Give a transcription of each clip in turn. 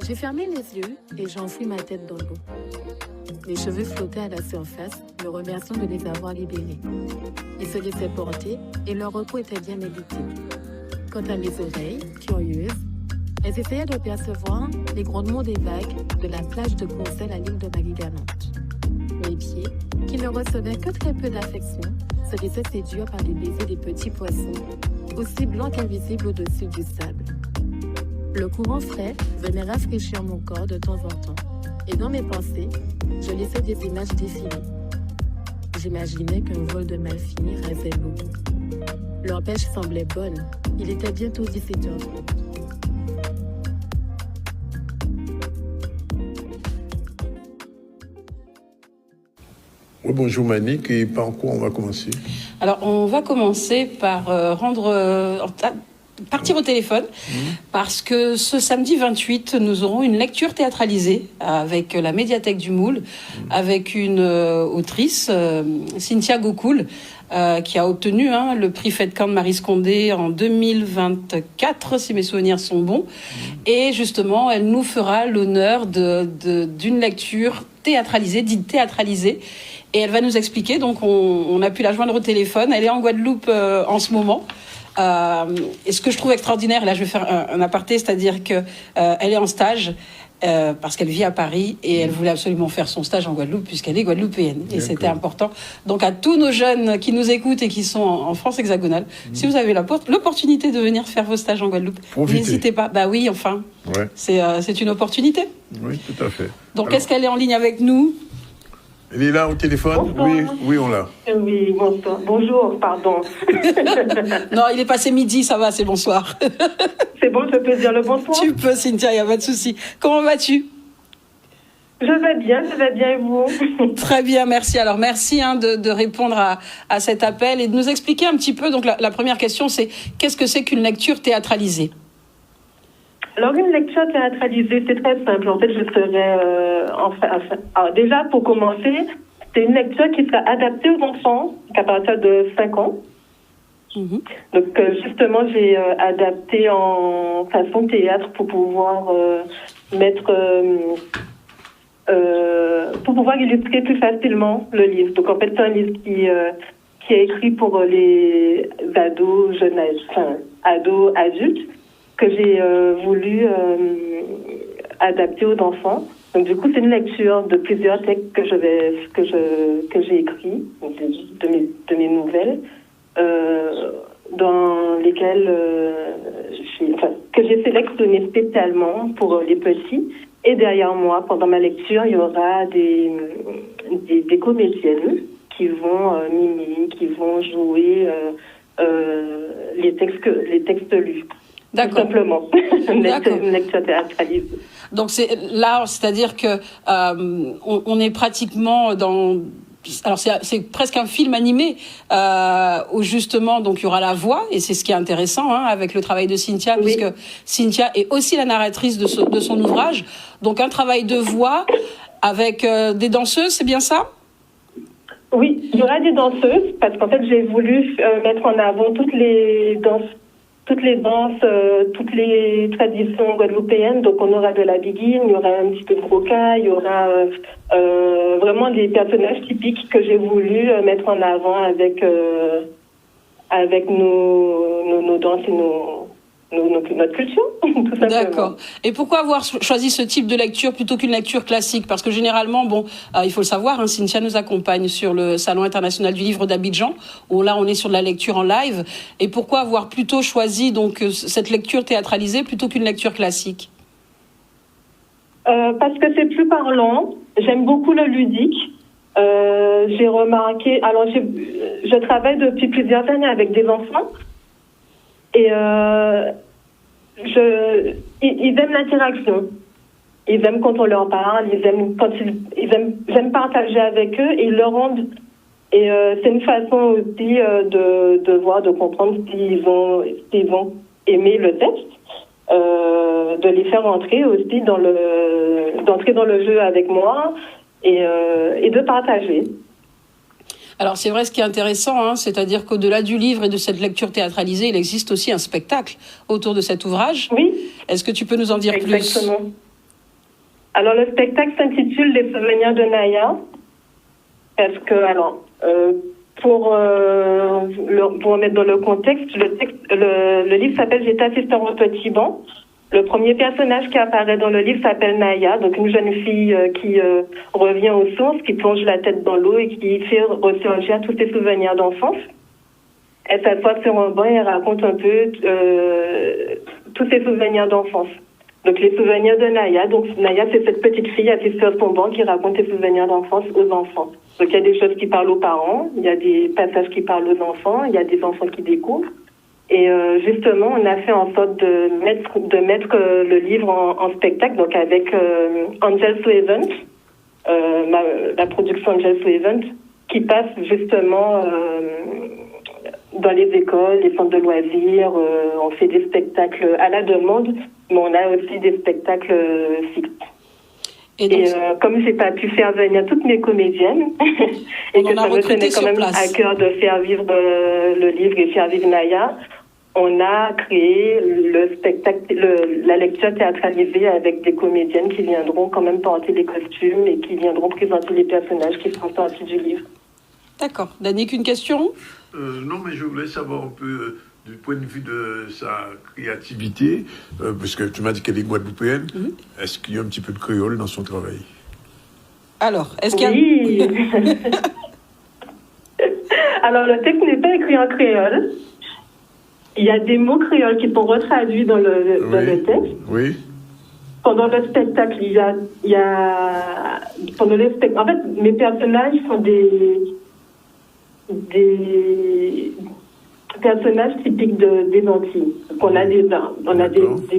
J'ai fermé les yeux et j'enfouis ma tête dans l'eau. Mes cheveux flottaient à la surface, me remerciant de les avoir libérés. Ils se laissaient porter et leur repos était bien médité. Quant à mes oreilles, curieuses, elles essayaient de percevoir les grondements des vagues de la plage de Courcelles à l'île de Marie-Galante. Mes pieds, qui ne recevaient que très peu d'affection, se laissaient séduire par les baisers des petits poissons, aussi blancs qu'invisibles au-dessus du sable. Le courant frais venait rafraîchir mon corps de temps en temps, et dans mes pensées, je laissais des images défiler. J'imaginais qu'un vol de malfini rasait l'eau. Leur pêche semblait bonne, il était bientôt 17h30. Oui, bonjour Manick, et par quoi on va commencer? Alors, on va commencer par partir au téléphone, parce que ce samedi 28, nous aurons une lecture théâtralisée avec la médiathèque du Moule, avec une autrice, Cynthia Gokoul, qui a obtenu le prix Fedcamp de Marie Scondé en 2024, si mes souvenirs sont bons. Et justement, elle nous fera l'honneur d'une lecture théâtralisée, dite théâtralisée. Et elle va nous expliquer, donc on a pu la joindre au téléphone. Elle est en Guadeloupe en ce moment. Et ce que je trouve extraordinaire, là je vais faire un aparté, c'est-à-dire que elle est en stage parce qu'elle vit à Paris et elle voulait absolument faire son stage en Guadeloupe puisqu'elle est guadeloupéenne. Et c'était important. Donc à tous nos jeunes qui nous écoutent et qui sont en France hexagonale, si vous avez l'opportunité de venir faire vos stages en Guadeloupe, n'hésitez pas. Bah oui, enfin, ouais. C'est une opportunité. Oui, tout à fait. Donc alors, est-ce qu'elle est en ligne avec nous ? Elle est là au téléphone? Oui, on l'a. Oui, bonsoir. Bonjour, pardon. Non, il est passé midi, ça va, c'est bonsoir. C'est bon, je peux dire le bonsoir? Tu peux, Cynthia, il n'y a pas de souci. Comment vas-tu? Je vais bien et vous? Très bien, merci. Alors, merci de répondre à cet appel et de nous expliquer un petit peu. Donc, la première question, c'est qu'est-ce que c'est qu'une lecture théâtralisée? Alors, une lecture théâtralisée, c'est très simple. En fait, je serais... alors, déjà, pour commencer, c'est une lecture qui sera adaptée aux enfants à partir de 5 ans. Donc, justement, j'ai adapté en façon théâtre pour pouvoir pour pouvoir illustrer plus facilement le livre. Donc, en fait, c'est un livre qui est écrit pour les ados, jeunes âges, enfin, ados, adultes, que j'ai voulu adapter aux enfants. Donc du coup, c'est une lecture de plusieurs textes que j'ai écrits, de mes nouvelles, dans lesquelles que j'ai sélectionné spécialement pour les petits. Et derrière moi, pendant ma lecture, il y aura des comédiennes qui vont mimer, qui vont jouer les textes lus. D'accord. Tout simplement. Une lecture théâtralisée. Donc c'est-à-dire que on est pratiquement dans. Alors c'est presque un film animé où justement donc il y aura la voix et c'est ce qui est intéressant avec le travail de Cynthia, oui. Puisque Cynthia est aussi la narratrice de son ouvrage. Donc un travail de voix avec des danseuses, c'est bien ça? Oui, il y aura des danseuses parce qu'en fait j'ai voulu mettre en avant toutes les danses, toutes les traditions guadeloupéennes. Donc, on aura de la biguine, il y aura un petit peu de broca, il y aura vraiment des personnages typiques que j'ai voulu mettre en avant avec nos danses et notre culture, tout simplement. D'accord. Et pourquoi avoir choisi ce type de lecture plutôt qu'une lecture classique? Parce que généralement, il faut le savoir, Cynthia nous accompagne sur le Salon international du livre d'Abidjan, où là, on est sur de la lecture en live. Et pourquoi avoir plutôt choisi donc cette lecture théâtralisée plutôt qu'une lecture classique? Parce que c'est plus parlant. J'aime beaucoup le ludique. J'ai remarqué... Alors, je travaille depuis plusieurs années avec des enfants. Et ils aiment l'interaction. Ils aiment quand on leur parle. J'aime partager avec eux et ils le rendent. Et c'est une façon aussi de voir, de comprendre s'ils vont aimer le texte, de les faire entrer aussi d'entrer dans le jeu avec moi et de partager. Alors c'est vrai, ce qui est intéressant, c'est-à-dire qu'au-delà du livre et de cette lecture théâtralisée, il existe aussi un spectacle autour de cet ouvrage. Oui. Est-ce que tu peux nous en dire Exactement. plus? Alors, le spectacle s'intitule Les souvenirs de Naya. Parce que, alors, pour remettre dans le contexte, le livre s'appelle J'étais assistant au petit banc. Le premier personnage qui apparaît dans le livre s'appelle Naya, donc une jeune fille qui revient aux sources, qui plonge la tête dans l'eau et qui fait ressurgir tous ses souvenirs d'enfance. Elle s'assoit sur un banc et elle raconte un peu tous ses souvenirs d'enfance. Donc les souvenirs de Naya. Donc Naya, c'est cette petite fille assise sur son banc qui raconte ses souvenirs d'enfance aux enfants. Donc il y a des choses qui parlent aux parents, il y a des passages qui parlent aux enfants, il y a des enfants qui découvrent. Et justement, on a fait en sorte de mettre le livre en spectacle, donc avec Angel Event, la production Angel Event, qui passe justement dans les écoles, les centres de loisirs. On fait des spectacles à la demande, mais on a aussi des spectacles fixes. Et comme j'ai pas pu faire venir toutes mes comédiennes, et que ça me tenait quand même à cœur de faire vivre le livre et faire vivre Naya, on a créé le spectacle, la lecture théâtralisée avec des comédiennes qui viendront quand même porter des costumes et qui viendront présenter les personnages qui sont sortis du livre. D'accord. Danick, une question ? Non, mais je voulais savoir un peu du point de vue de sa créativité, parce que tu m'as dit qu'elle est guadeloupéenne. Est-ce qu'il y a un petit peu de créole dans son travail ? Alors, est-ce qu'il y a... Oui. Alors, le texte n'est pas écrit en créole. Il y a des mots créoles qui sont retraduits dans le texte. Oui. Pendant le spectacle, il y a pendant le spectacle. En fait, mes personnages sont des personnages typiques des Antilles. On a des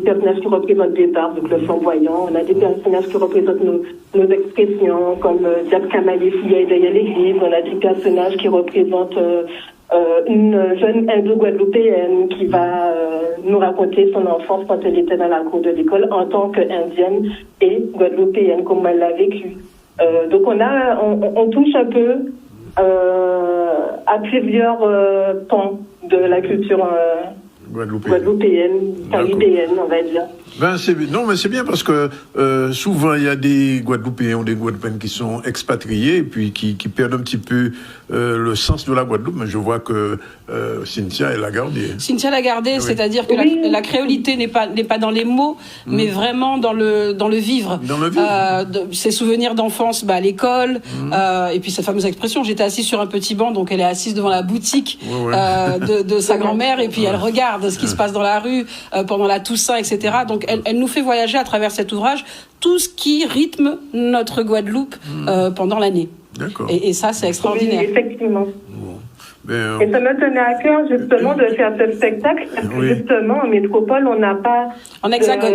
personnages qui représentent des arbres, donc le flamboyant. On a des personnages qui représentent nos expressions, comme Diab Kamali, fille derrière l'église. On a des personnages qui représentent une jeune indo-guadeloupéenne qui va nous raconter son enfance quand elle était dans la cour de l'école en tant qu'indienne et guadeloupéenne, comme elle l'a vécu. Donc on touche un peu à plusieurs pans de la culture guadeloupéenne, caribéenne, on va dire. Mais c'est bien parce que souvent il y a des Guadeloupéens ou des Guadeloupéennes qui sont expatriés et puis qui perdent un petit peu le sens de la Guadeloupe. Mais je vois que Cynthia, elle l'a gardé. Cynthia l'a gardé, oui. C'est-à-dire que la créolité n'est pas dans les mots, mais vraiment dans le vivre. Dans le vivre. Ses souvenirs d'enfance, à l'école, et puis cette fameuse expression. J'étais assise sur un petit banc, donc elle est assise devant la boutique de sa grand-mère, et puis elle regarde ce qui se passe dans la rue pendant la Toussaint, etc. Donc elle nous fait voyager à travers cet ouvrage tout ce qui rythme notre Guadeloupe pendant l'année. D'accord. Et ça, c'est extraordinaire. Oui, effectivement. Et ça me tenait à cœur justement de faire ce spectacle parce que justement en métropole on n'a pas en hexagone.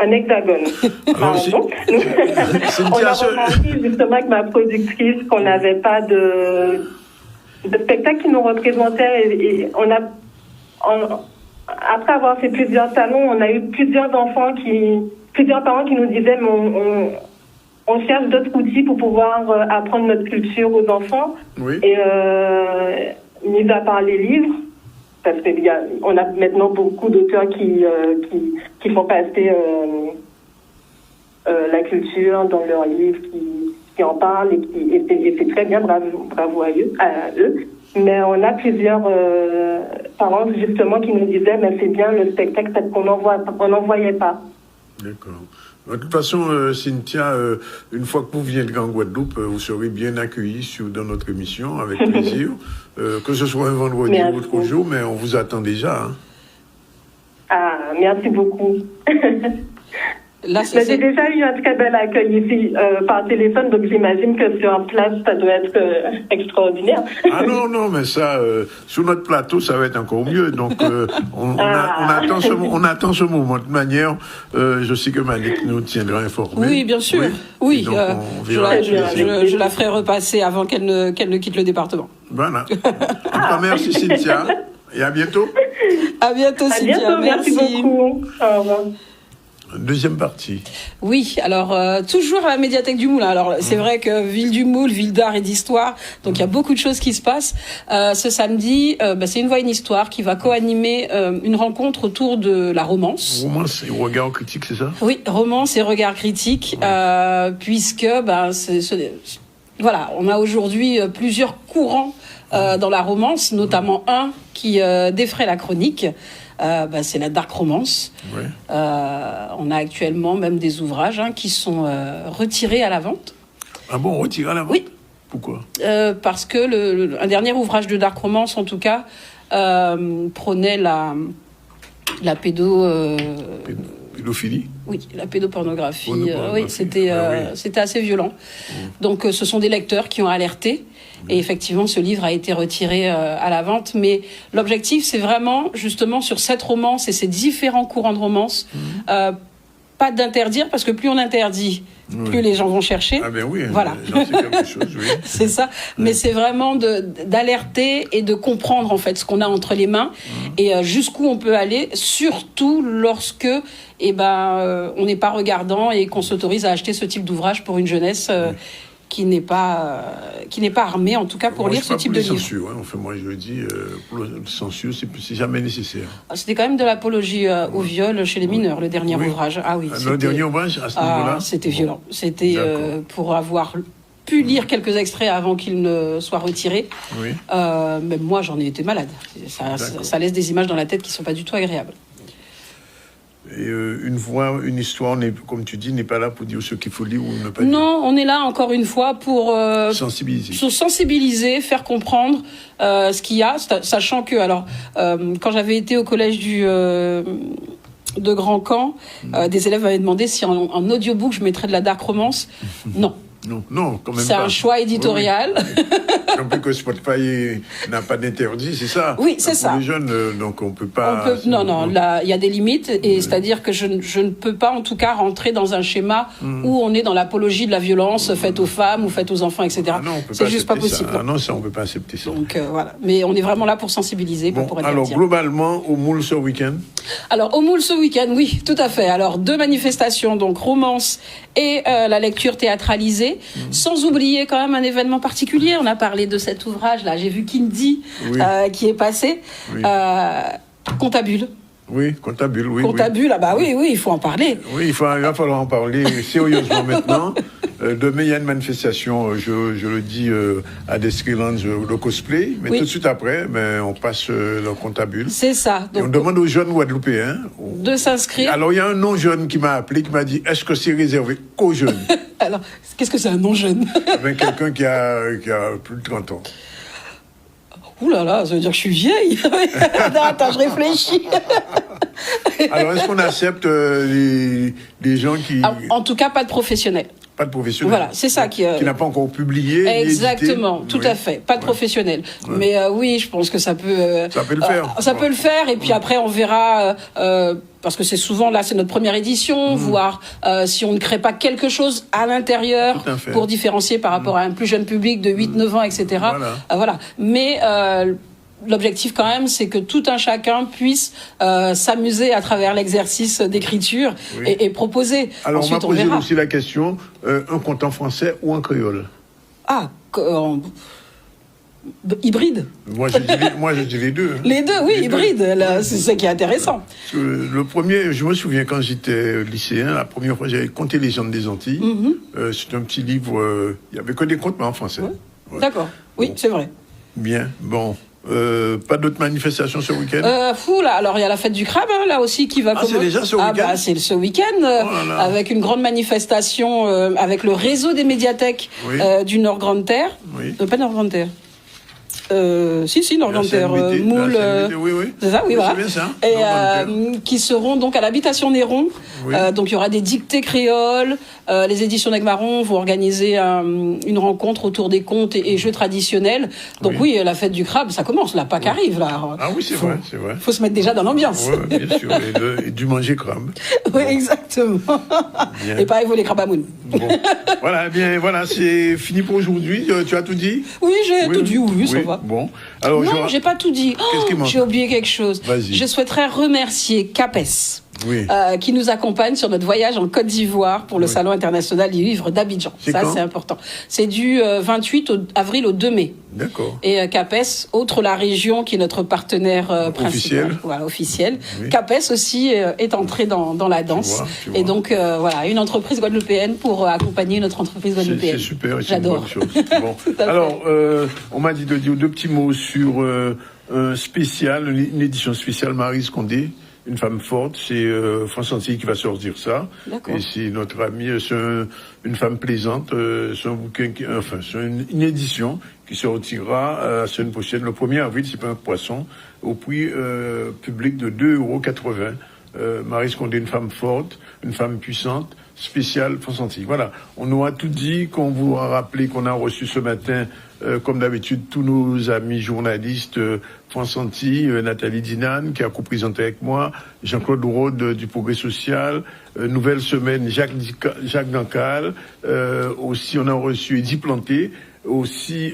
Un hexagone. On a remarqué justement avec ma productrice qu'on n'avait pas de spectacle qui nous représentait et on a après avoir fait plusieurs salons, on a eu plusieurs parents qui nous disaient on cherche d'autres outils pour pouvoir apprendre notre culture aux enfants. Oui. Et mis à part les livres, parce qu'on a maintenant beaucoup d'auteurs qui font passer la culture dans leurs livres, qui en parlent et c'est très bien, bravo à eux. Mais on a plusieurs parents justement qui nous disaient mais c'est bien le spectacle parce qu'on n'en voyait pas. D'accord. De toute façon, Cynthia, une fois que vous viendrez en Guadeloupe, vous serez bien accueillis dans notre émission, avec plaisir. Que ce soit un vendredi ou autre jour, mais on vous attend déjà. Hein. Ah, merci beaucoup. J'ai déjà eu un très bel accueil ici par téléphone, donc j'imagine que sur place, ça doit être extraordinaire. Ah non, mais ça, sur notre plateau, ça va être encore mieux. Donc, on attend ce moment. De toute manière, je sais que Malik nous tiendra informés. Oui, bien sûr. Oui, donc, je la ferai repasser avant qu'elle ne quitte le département. Voilà. Merci Cynthia. Et à bientôt. À bientôt, Cynthia. Merci beaucoup. Au revoir. Deuxième partie. Oui, alors toujours à la médiathèque du Moule. Alors c'est vrai que ville du Moule, ville d'art et d'histoire, donc il y a beaucoup de choses qui se passent. Ce samedi, c'est Une voix, une histoire qui va co-animer une rencontre autour de la romance. Romance et regard critique, c'est ça? Oui, romance et regard critique, puisque voilà, on a aujourd'hui plusieurs courants dans la romance, notamment un qui défraie la chronique. C'est la dark romance. Ouais. On a actuellement même des ouvrages qui sont retirés à la vente. Ah bon, retirés à la vente? Oui. Pourquoi? Parce que un dernier ouvrage de dark romance, en tout cas, prônait la pédophilie. Oui, la pédopornographie. Oui, c'était assez violent. Donc, ce sont des lecteurs qui ont alerté. Et effectivement, ce livre a été retiré à la vente. Mais l'objectif, c'est vraiment, justement, sur cette romance et ces différents courants de romance, pas d'interdire, parce que plus on interdit, plus les gens vont chercher. Ah ben oui, voilà. j'en sais quelque chose, oui. C'est ça. Mais c'est vraiment d'alerter et de comprendre, en fait, ce qu'on a entre les mains et jusqu'où on peut aller, surtout lorsque on n'est pas regardant et qu'on s'autorise à acheter ce type d'ouvrage pour une jeunesse qui n'est pas armée, en tout cas, pour lire ce type de livre. Censure, enfin, moi, je le dis, pour la censure, c'est jamais nécessaire. C'était quand même de l'apologie au viol chez les mineurs, le dernier ouvrage. Ah oui. Le dernier ouvrage, à ce niveau-là? C'était violent. C'était pour avoir pu lire quelques extraits avant qu'il ne soit retiré. Oui. Même moi, j'en ai été malade. Ça laisse des images dans la tête qui ne sont pas du tout agréables. Et une voix, une histoire, comme tu dis, n'est pas là pour dire ce qu'il faut lire ou ne pas lire. Non, on est là encore une fois pour sensibiliser, faire comprendre ce qu'il y a, sachant que, quand j'avais été au collège de Grand Camp, des élèves m'avaient demandé si en audiobook je mettrais de la dark romance. Non. Non, quand même pas. C'est un choix éditorial. Non plus que Spotify n'a pas d'interdit, c'est ça? Oui, c'est ça. Pour les jeunes, donc on peut pas... Non, là, il y a des limites, et c'est-à-dire que je ne peux pas, en tout cas, rentrer dans un schéma où on est dans l'apologie de la violence faite aux femmes ou faite aux enfants, etc. C'est juste pas possible. Ah non, ça, on peut pas accepter ça. Donc, voilà. Mais on est vraiment là pour sensibiliser, pas pour interdire. Alors, globalement, au Moule ce week-end? Alors, au Moule ce week-end, oui, tout à fait. Alors, 2 manifestations, donc romance et la lecture théâtralisée, sans oublier quand même un événement particulier. On a parlé de cet ouvrage-là. J'ai vu Kindy qui est passé. Oui. Comptabule. Oui, Comptabule, oui. Comptabule, oui, il faut en parler. Oui, il va falloir en parler sérieusement maintenant. Demain, il y a une manifestation, je le dis, à Descrilands, le cosplay. Mais tout de suite après, on passe le Comptabule. C'est ça. Donc, on demande aux jeunes Guadeloupéens de s'inscrire. Alors, il y a un non-jeune qui m'a appelé, qui m'a dit, est-ce que c'est réservé qu'aux jeunes? Alors, qu'est-ce que c'est un non-jeune? Quelqu'un qui a plus de 30 ans. Ouh là là, ça veut dire que je suis vieille. Attends, je réfléchis. Alors, est-ce qu'on accepte les gens qui... Alors, en tout cas, pas de professionnels. Pas de professionnel. Voilà, c'est ça qui n'a pas encore publié. Exactement, tout à fait. Pas de professionnel. Mais oui, je pense que ça peut. Ça peut le faire. Ça peut le faire. Et puis après, on verra. Parce que c'est souvent, là, c'est notre première édition, voir si on ne crée pas quelque chose à l'intérieur pour différencier par rapport à un plus jeune public de 8-9 ans, etc. Voilà. Mais l'objectif, quand même, c'est que tout un chacun puisse s'amuser à travers l'exercice d'écriture et proposer. Alors, ensuite, on m'a posé aussi la question, un conte en français ou en créole? Hybride. Moi, je dis les deux. Les deux, oui, hybride. C'est ça qui est intéressant. Le premier, je me souviens quand j'étais lycéen, la première fois j'avais Contes et légendes des Antilles. C'est un petit livre, il n'y avait que des contes, mais en français. Ouais. D'accord, oui, c'est vrai. Bien, bon. Pas d'autres manifestations ce week-end? Alors il y a la fête du crabe, là aussi, qui va commencer. C'est déjà ce week-end? C'est ce week-end, avec une grande manifestation avec le réseau des médiathèques du Nord-Grande-Terre. Pas Nord-Grande-Terre. Si, Nord-Grande-Terre, Moule, c'est ça, oui, voilà. Bien ça, et qui seront donc à l'habitation Néron. Donc il y aura des dictées créoles. Les éditions d'Aigmaron vont organiser une rencontre autour des contes et jeux traditionnels. Donc oui, la fête du crabe, ça commence, la Pâques arrive là. Ah oui, c'est vrai. Faut se mettre déjà dans l'ambiance. Oui, bien sûr, et du manger crabe. Oui, exactement. Bien. Et pareil, vous les crabes à moune. Bon. Voilà, c'est fini pour aujourd'hui. Tu as tout dit? Oui, j'ai tout dit, oui, ça va. Bon. Alors, non, j'ai pas tout dit. Qu'est-ce qui manque? J'ai oublié quelque chose. Vas-y. Je souhaiterais remercier CAPES. qui nous accompagne sur notre voyage en Côte d'Ivoire pour le Salon international du livre d'Abidjan. Ça, c'est important. C'est du 28 avril au 2 mai. D'accord. Et CAPES, autre la région qui est notre partenaire principal. Officiel. Oui. CAPES aussi est entré dans la danse. Tu vois. Et donc, une entreprise guadeloupéenne pour accompagner notre entreprise guadeloupéenne. C'est super, j'adore. Bon. Alors, on m'a dit de dire 2 petits mots sur un spécial, une édition spéciale Maryse Condé, une femme forte. C'est France Antille qui va sortir ça. D'accord. Et c'est notre amie, c'est une femme plaisante. C'est un bouquin, c'est une édition qui sortira la semaine prochaine, le 1er avril, c'est pas un poisson, au prix public de 2,80 €. Maryse Condé, une femme forte, une femme puissante, spéciale France Antille. Voilà, on nous a tout dit, qu'on vous a rappelé qu'on a reçu ce matin, comme d'habitude, tous nos amis journalistes France Antille, Nathalie Dinan, qui a co-présenté avec moi, Jean-Claude Rode du Progrès Social, Nouvelle Semaine, Jacques Dancal, aussi on a reçu Eddy Planté, aussi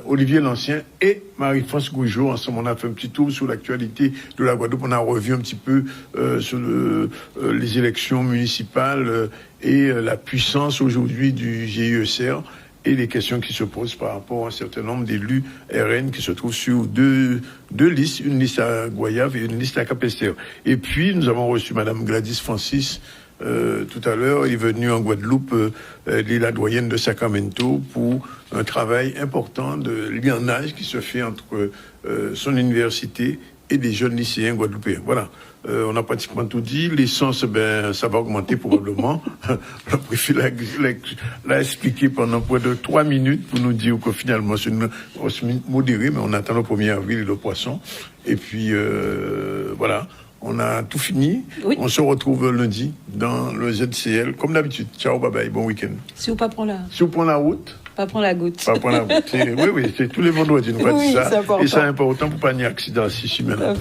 Olivier Lancien et Marie-France Goujon. Ensemble, on a fait un petit tour sur l'actualité de la Guadeloupe. On a revu un petit peu sur les élections municipales et la puissance aujourd'hui du GIECR et les questions qui se posent par rapport à un certain nombre d'élus RN qui se trouvent sur deux listes, une liste à Goyave et une liste à Capesterre. Et puis, nous avons reçu Madame Gladys Francis tout à l'heure. Elle est venue en Guadeloupe, elle est la doyenne de Sacramento pour un travail important de liaisonnage qui se fait entre son université et des jeunes lycéens guadeloupéens. Voilà. On a pratiquement tout dit. L'essence, ça va augmenter probablement. Le préfet l'a expliqué pendant près de 3 minutes pour nous dire que finalement c'est une hausse modérée, mais on attend le 1er avril et le poisson. Et puis, voilà. On a tout fini. Oui. On se retrouve lundi dans le ZCL, comme d'habitude. Ciao, bye bye, bon week-end. Si vous pas prendre la route. Pas prendre la goutte. Pas prendre la route. Oui, c'est tous les vendredis, nous oui, ça. C'est important. Et c'est important pour pas n'y accident si maintenant.